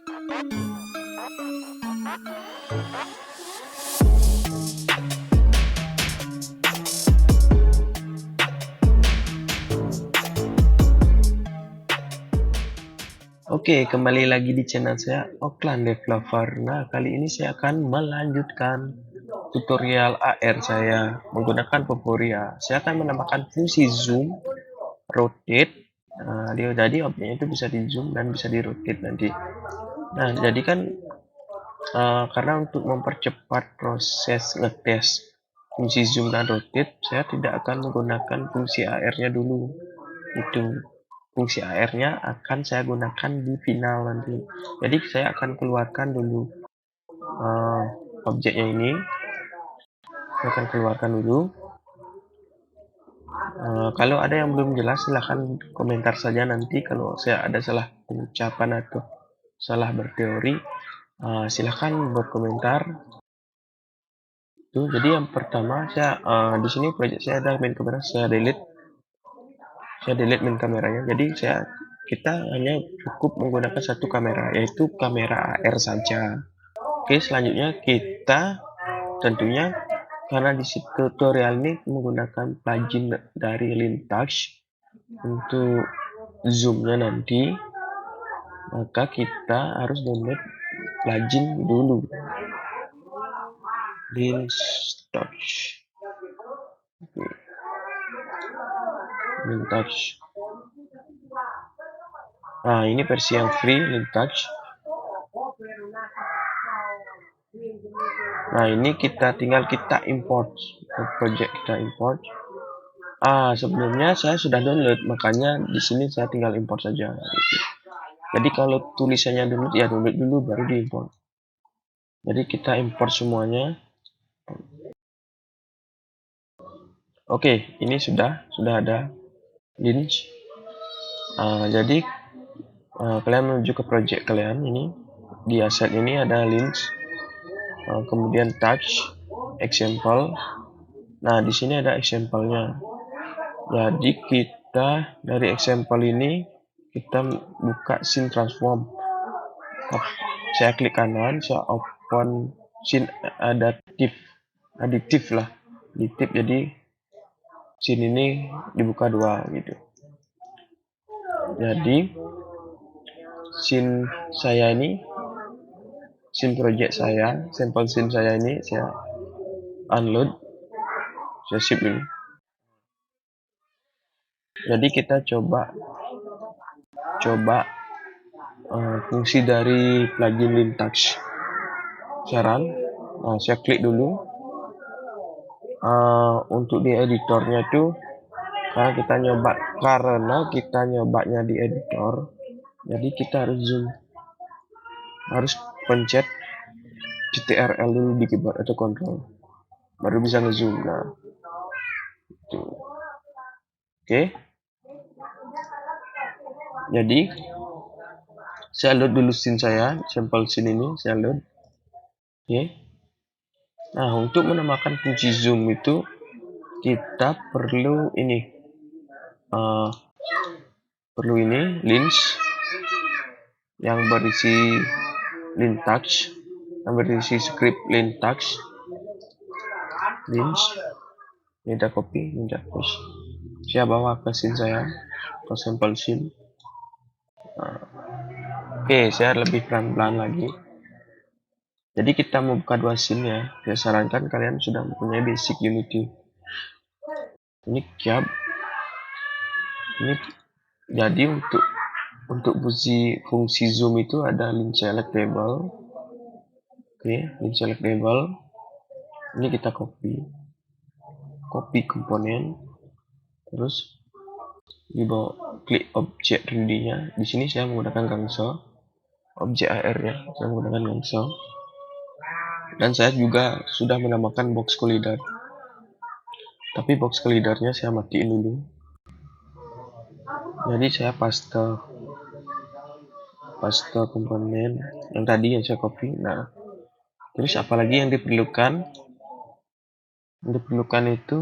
Oke, kembali lagi di channel saya Oklan Developer. Nah, kali ini saya akan melanjutkan tutorial AR saya menggunakan Poporia. Saya akan menambahkan fungsi zoom, rotate. Jadi objeknya itu bisa di zoom dan bisa di rotate nanti. Nah, jadi kan karena untuk mempercepat proses ngetes fungsi zoom dan rotate, saya tidak akan menggunakan fungsi AR-nya dulu. Itu fungsi AR-nya akan saya gunakan di final nanti. Jadi saya akan keluarkan dulu objeknya ini. Saya akan keluarkan dulu. Kalau ada yang belum jelas silahkan komentar saja nanti. Kalau saya ada salah pengucapan atau salah berteori, silahkan berkomentar. Tuh, jadi yang pertama saya di sini project saya ada main kamera, saya delete main kameranya. Jadi kita hanya cukup menggunakan satu kamera, yaitu kamera AR saja. Oke, selanjutnya kita tentunya karena di tutorial ini menggunakan plugin dari Lintouch untuk zoomnya nanti, maka kita harus download plugin dulu, Lintouch. Lintouch. Nah, ini versi yang free Lintouch. Nah, ini tinggal kita import ke project, kita import. Sebelumnya saya sudah download, makanya di sini saya tinggal import saja. Jadi kalau tulisannya download, ya download dulu baru diimport. Jadi kita import semuanya. Oke, ini sudah ada link. Jadi kalian menuju ke project kalian ini. Di asset ini ada link, kemudian touch, example. Nah, di sini ada example-nya. Jadi kita dari example ini kita buka scene transform. Saya klik kanan, saya open scene additive lah, additive. Jadi scene ini dibuka dua gitu. Jadi scene saya ini, scene project saya, sampel scene saya ini saya unload, saya ship ini. Jadi kita coba fungsi dari plugin Lintouch. Saran, saya klik dulu. Untuk di editornya tuh karena kita nyobanya di editor, jadi kita harus zoom, harus pencet CTRL dulu di keyboard atau control baru bisa ngezoom. Nah, itu. Oke. Jadi saya load dulu scene saya, sampel scene ini saya load. Oke. Nah, untuk menambahkan fungsi zoom itu kita perlu ini lens yang berisi Lintouch, yang berisi script Lintouch. Lens ini ada copy, ini ada paste. Saya bawa ke scene saya, ke sampel scene. Oke, saya lebih pelan-pelan lagi. Jadi kita membuka dua scene ya. Saya sarankan kalian sudah mempunyai basic Unity. Ini cap. Ini jadi untuk fungsi zoom itu ada link selectable. Oke, link selectable. Ini kita copy komponen. Terus di bawah klik objek 3D-nya. Di sini saya menggunakan gangsel. Objek AR-nya saya menggunakan gangsel. Dan saya juga sudah menambahkan box collider. Tapi box collidernya saya matiin dulu. Jadi saya paste komponen yang tadi yang saya copy. Nah, terus apalagi yang diperlukan? Yang diperlukan itu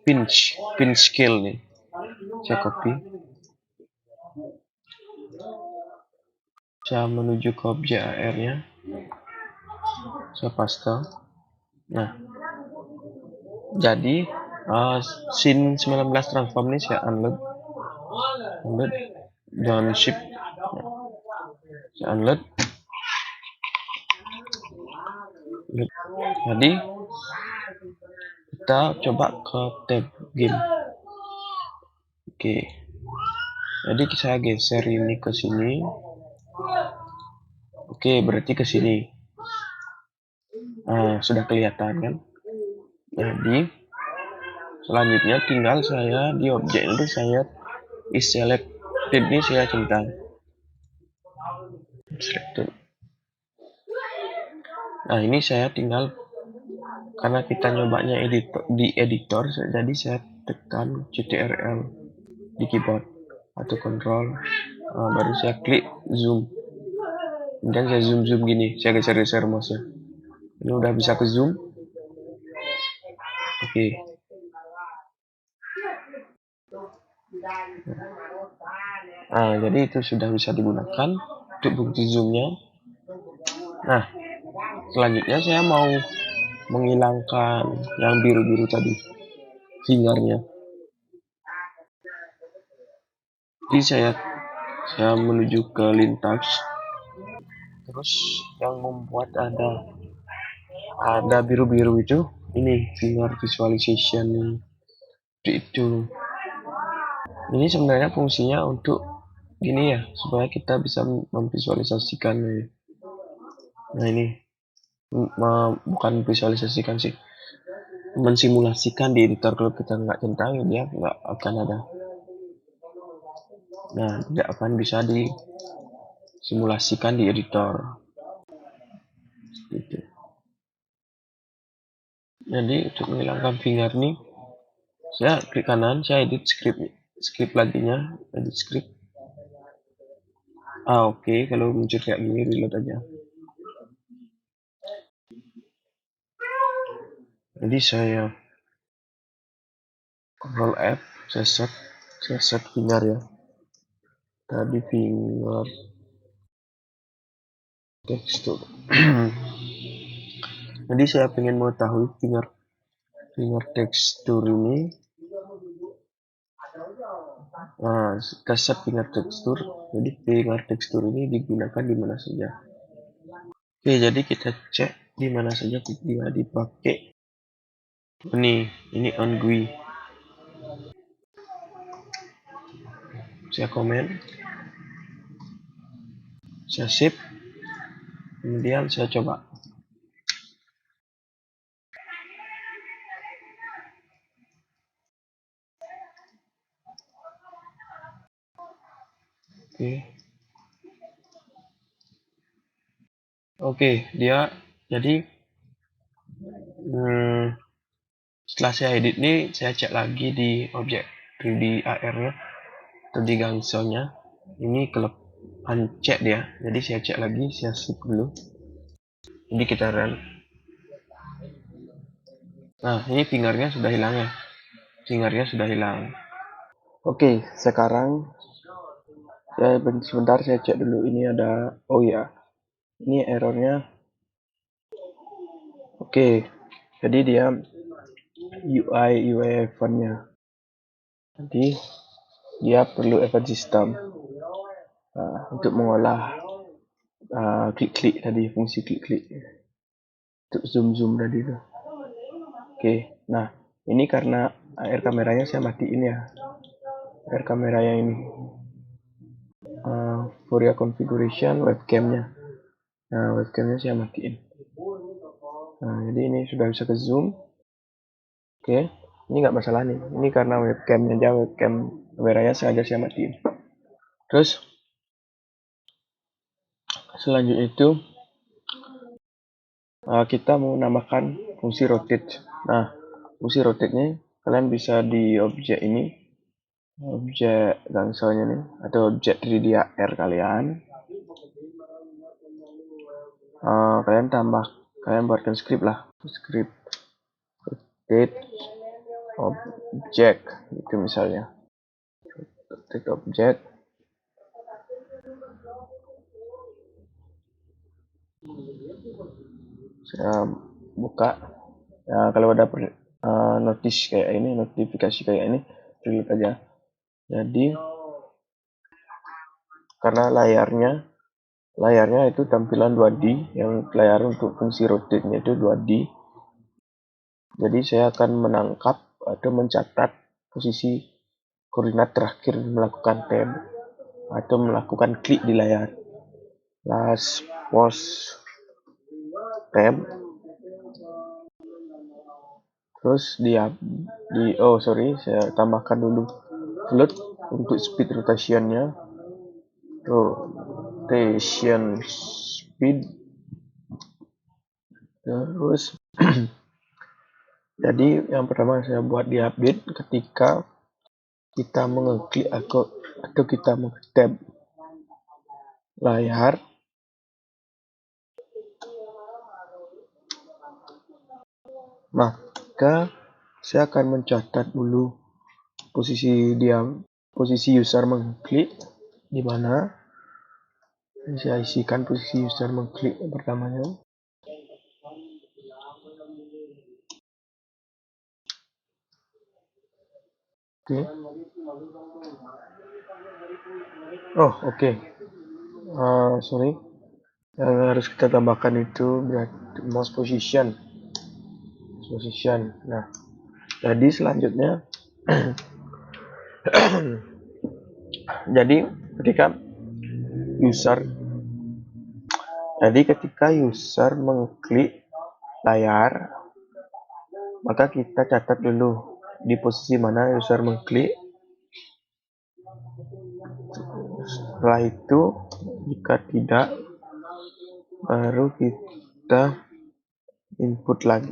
pinch scale nih. Saya copy. saya menuju ke objek AR nya, saya paste. Nah, jadi scene 19 transform ini saya unload dan shift, saya unload. Jadi kita coba ke tab game. Oke, jadi saya geser ini ke sini. Oke, berarti ke sini. Sudah kelihatan kan? Jadi selanjutnya tinggal saya di objek itu saya is selected ini saya centang. Selected. Nah, ini saya tinggal, karena kita nyobanya di editor, jadi saya tekan CTRL di keyboard atau control, baru saya klik zoom, dan saya zoom gini, saya geser mouse. Ini udah bisa ke zoom. Oke. Jadi itu sudah bisa digunakan untuk bukti zoomnya. Nah, selanjutnya saya mau menghilangkan yang biru-biru tadi, fingernya. Jadi saya menuju ke lintas, terus yang membuat ada biru-biru itu, ini finger visualization itu. Ini sebenarnya fungsinya untuk gini ya, supaya kita bisa memvisualisasikan. Nah, ini bukan visualisasikan sih, mensimulasikan di editor. Kalau kita nggak centang, dia nggak akan ada. Nah, tidak akan bisa disimulasikan di editor. Gitu. Jadi untuk menghilangkan finger nih, saya klik kanan, saya edit script laginya, edit script. Oke, kalau muncul kayak gini, reload aja. Jadi saya Ctrl F, saya set finger ya. Tadi finger tekstur. Jadi saya ingin mengetahui finger tekstur ini. Nah, kita set finger tekstur. Jadi finger tekstur ini digunakan di mana saja. Oke, jadi kita cek di mana saja dia dipakai. Ini on GUI. Saya komen, saya save, kemudian saya coba. Oke, dia jadi setelah saya edit nih, saya cek lagi di objek 3D AR nya atau di gangsonya. Ini klub uncek dia, jadi saya cek lagi, saya skip dulu. Jadi kita run. Nah, ini fingernya sudah hilang ya, fingernya sudah hilang. Oke, sekarang sebentar saya cek dulu, ini ada, oh ya, ini errornya. Oke, jadi dia UI eventnya, nanti dia perlu event system untuk mengolah klik-klik tadi, fungsi klik-klik untuk zoom tadi itu. Oke, nah ini karena air kameranya saya matiin ya, air kamera yang ini, Fourier configuration webcamnya. Nah, webcamnya saya matiin. Nah, jadi ini sudah bisa ke zoom. Oke, ini nggak masalah nih, ini karena webcamnya aja, webcam kameranya saya matiin. Terus selanjutnya itu kita mau namakan fungsi rotate. Nah, fungsi rotate nya kalian bisa di objek ini, objek gangsonya nih, atau objek 3D AR kalian. Kalian buatkan script lah, script rotate object itu misalnya, rotate object. Saya buka. Ya, kalau ada notice kayak ini, notifikasi kayak ini, klik aja. Jadi karena layarnya itu tampilan 2D, yang layar untuk fungsi rotate-nya itu 2D. Jadi saya akan menangkap atau mencatat posisi koordinat terakhir melakukan tab atau melakukan klik di layar. Last pause tab, terus saya tambahkan dulu float untuk speed rotationnya, rotation speed. Terus jadi yang pertama saya buat di update ketika kita mengeklik atau kita mengtab layar, maka saya akan mencatat dulu posisi user mengklik di mana. Saya isikan posisi user mengklik yang pertamanya. Oke. Oke. Sorry. Yang harus kita tambahkan itu berarti mouse position. Nah, jadi selanjutnya jadi ketika user mengklik layar, maka kita catat dulu di posisi mana user mengklik. Setelah itu, jika tidak, baru kita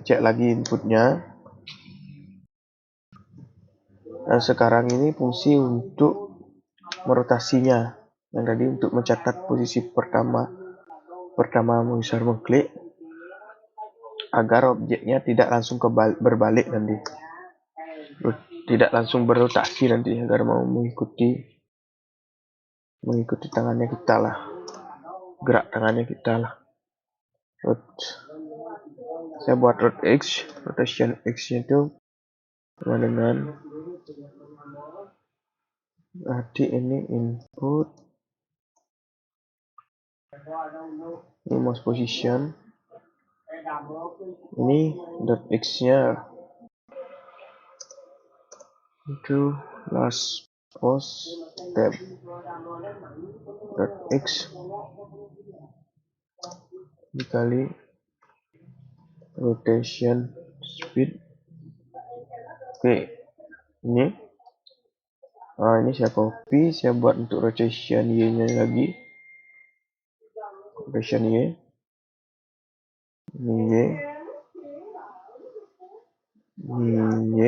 cek lagi inputnya. Dan sekarang ini fungsi untuk merotasinya, yang tadi untuk mencatat posisi pertama user mengklik, agar objeknya tidak langsung berbalik nanti, tidak langsung berotasi nanti, agar mau mengikuti tangannya kita lah, gerak tangannya kita lah. Saya buat rotation X itu sama dengan, berarti ini input, ini mouse position, ini dot X nya itu last pause tab dot X dikali rotation speed. Oke, ini saya copy, saya buat untuk rotation Y nya lagi, rotation Y, ini Y,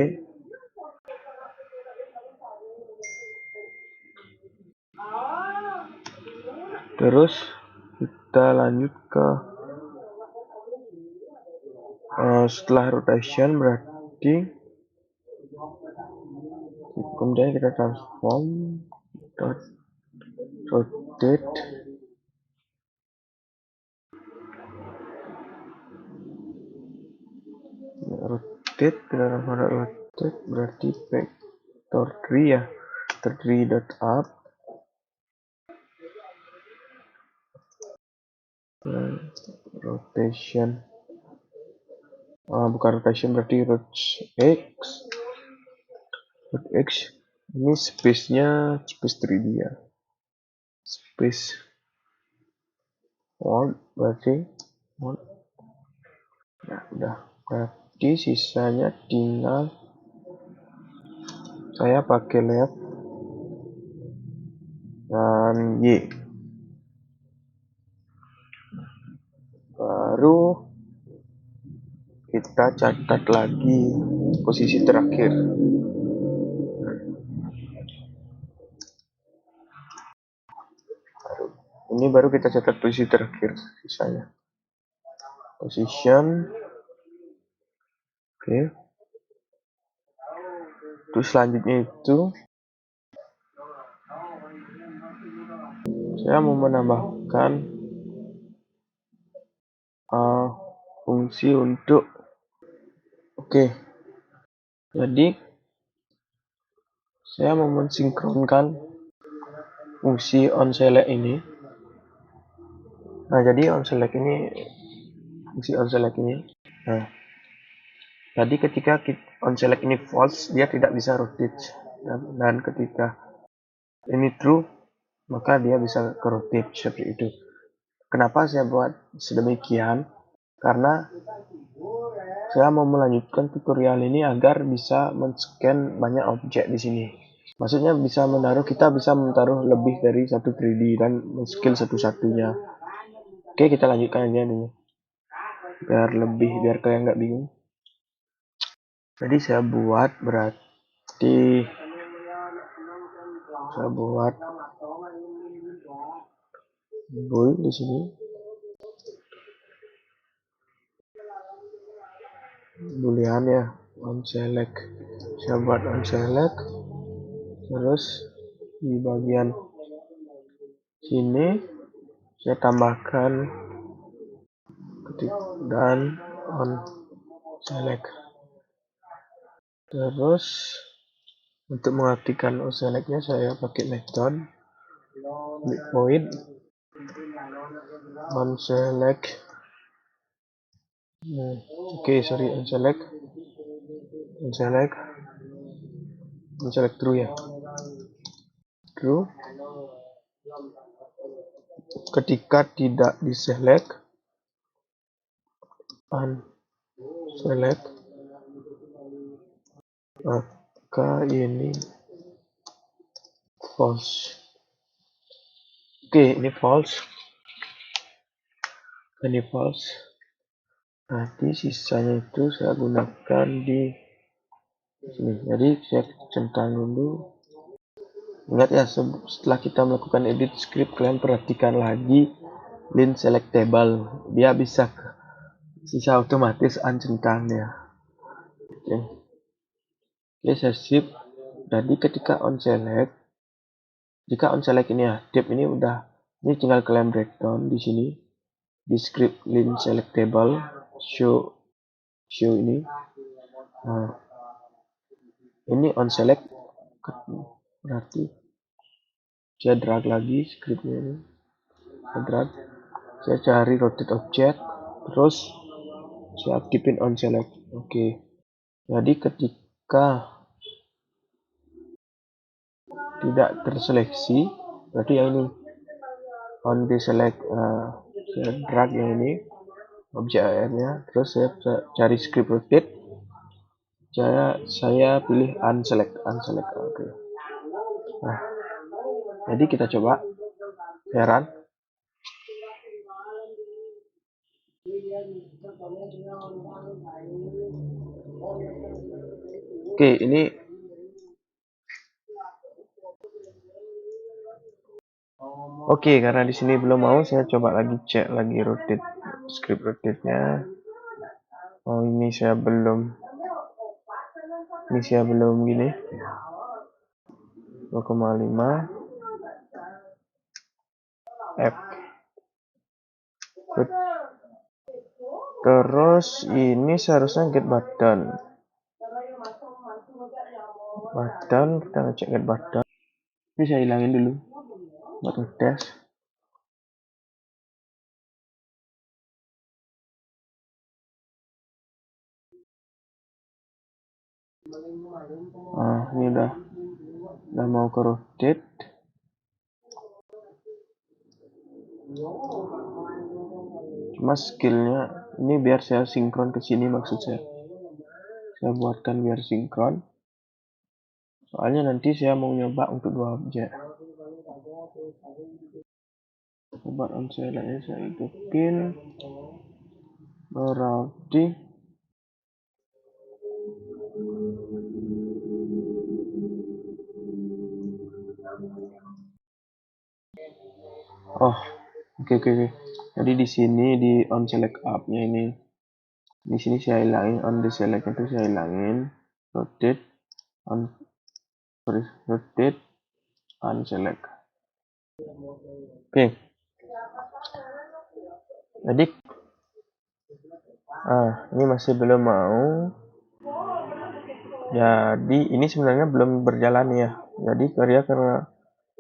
terus kita lanjut ke setelah rotation, berarti kemudian kita transform dot rotate berarti vector 3 ya, vector 3 dot up rotation, bukan rotation, berarti root x ini space-nya space 3D ya, space one, berarti one. Nah, udah, berarti sisanya tinggal saya pakai left dan Y, baru kita catat lagi posisi terakhir. Ini baru kita catat posisi terakhir sisanya. Position. Oke. Terus selanjutnya itu saya mau menambahkan fungsi untuk oke. Jadi saya mau mensinkronkan fungsi onSelect ini. Nah, jadi onSelect ini fungsi onSelect ini. Nah, jadi ketika onSelect ini false, dia tidak bisa rotate. Dan ketika ini true, maka dia bisa ke rotate seperti itu. Kenapa saya buat sedemikian? Karena saya mau melanjutkan tutorial ini agar bisa men-scan banyak objek di sini. Maksudnya kita bisa menaruh lebih dari satu 3D dan men-scan satu-satunya. Oke, kita lanjutkan aja dulu. Biar kalian nggak bingung. Jadi saya buat bool di sini. Boolean ya, onSelect. Saya buat onSelect. Terus di bagian sini saya tambahkan dan onSelect. Terus untuk mengaktifkan onSelect-nya saya pakai metode void onSelect. onSelect true ya. True. Ketika tidak diselect, unselect, maka ini false. Oke, ini false. Nanti sisanya itu saya gunakan di sini. Jadi saya centang dulu. Ingat ya, setelah kita melakukan edit script, kalian perhatikan lagi link selectable. Dia bisa otomatis uncentang ya. Oke, saya sip. Jadi ketika jika onSelect ini aktif, ini tinggal kalian breakdown di sini di script link selectable show ini. Nah, ini onSelect, berarti saya drag lagi scriptnya ini. Saya cari rotate object, terus saya aktifin onSelect. Oke. Jadi ketika tidak terseleksi, berarti yang ini on deselect. Saya drag yang ini objek AR-nya, terus saya cari script rotate. Saya pilih unselect. Oke. Nah, jadi kita coba heran. Oke, ini oke, karena di sini belum mau, saya coba lagi cek lagi rotate script rotate-nya. Oh, ini saya belum gini 2,5 F. Terus ini seharusnya get button. Kita ngecek get button. Ini saya hilangin dulu buat ngetes. Ini udah mau ke rotate. Cuma skillnya ini biar saya sinkron ke sini, maksud saya buatkan biar sinkron, soalnya nanti saya mau nyoba untuk 2 objek. Buat onSelect-nya saya hidupin, berarti oke. Jadi di sini di onSelect up-nya ini, di sini saya hilangin on deselect itu, saya hilangin rotate unselect. Oke. Jadi Ini masih belum mau. Jadi ini sebenarnya belum berjalan ya. Jadi karena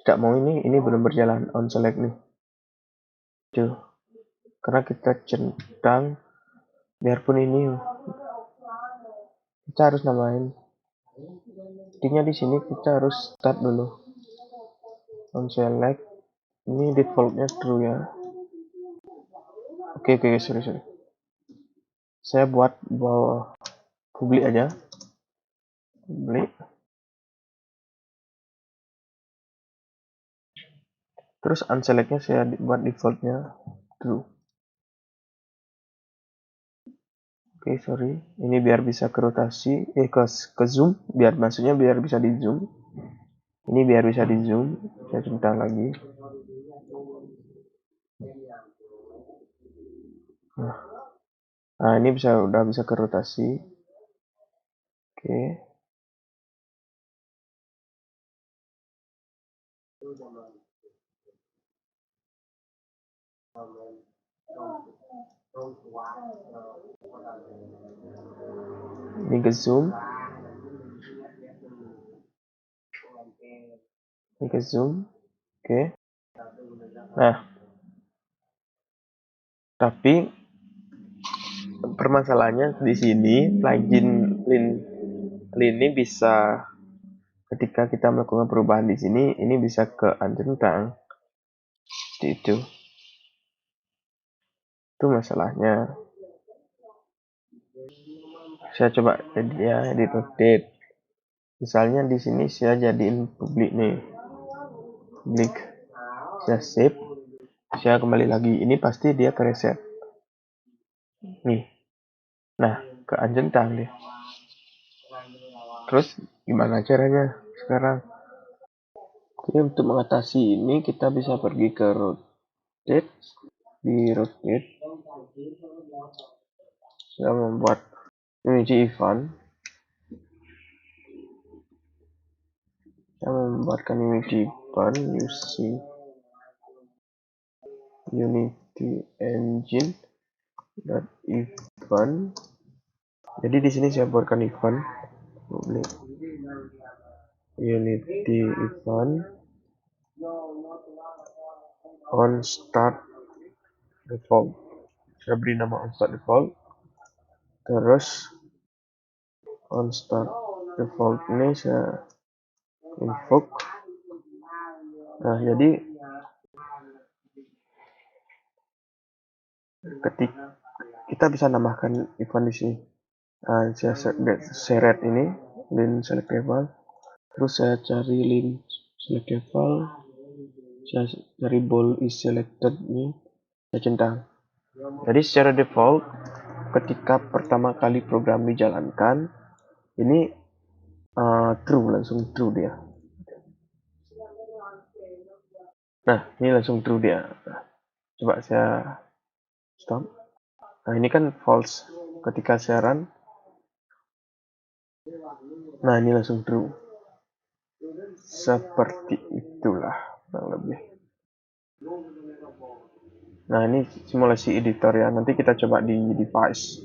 tidak mau ini belum berjalan on select nih. Tuh. Karena kita centang, biarpun ini kita harus namain. Intinya di sini kita harus start dulu. On select. Ini defaultnya true ya. Oke, sorry. Saya buat bawah publik aja. Publik. Terus unselectnya saya buat defaultnya true. Oke, sorry. Ini biar bisa ke rotasi, ke zoom, biar bisa di zoom. Ini biar bisa di zoom. Saya centang lagi. Nah, ini udah bisa ke rotasi. Oke. Ini ke zoom. Ini ke zoom. Oke. Nah, tapi permasalahannya di sini plugin Lin ini bisa ketika kita melakukan perubahan di sini, ini bisa ke uncentang. Itu masalahnya. Saya coba edit update. Misalnya di sini saya jadiin publik nih. Publik. Saya save. Saya kembali lagi. Ini pasti dia ke reset. Nih. Nah, ke uncentang deh. Terus gimana caranya sekarang? Oke, untuk mengatasi ini kita bisa pergi ke rotate. Di rotate saya membuat unity event. Saya membuatkan unity event using unity engine event. Jadi di sini saya buatkan event unity event on start default. Saya beri nama on start default. Terus on start default ini saya invoke. Nah, jadi ketika kita bisa nambahkan event di sini. Nah, saya seret ini lin selectable. Terus saya cari lin selectable. Saya cari ball is selected ini. Saya centang. Jadi secara default ketika pertama kali program dijalankan ini true, langsung true dia. Nah, ini langsung true dia. Coba saya stop. Nah, ini kan false ketika saya run. Nah, ini langsung true. Seperti itulah kurang lebih. Nah, ini simulasi editor ya. Nanti kita coba di device.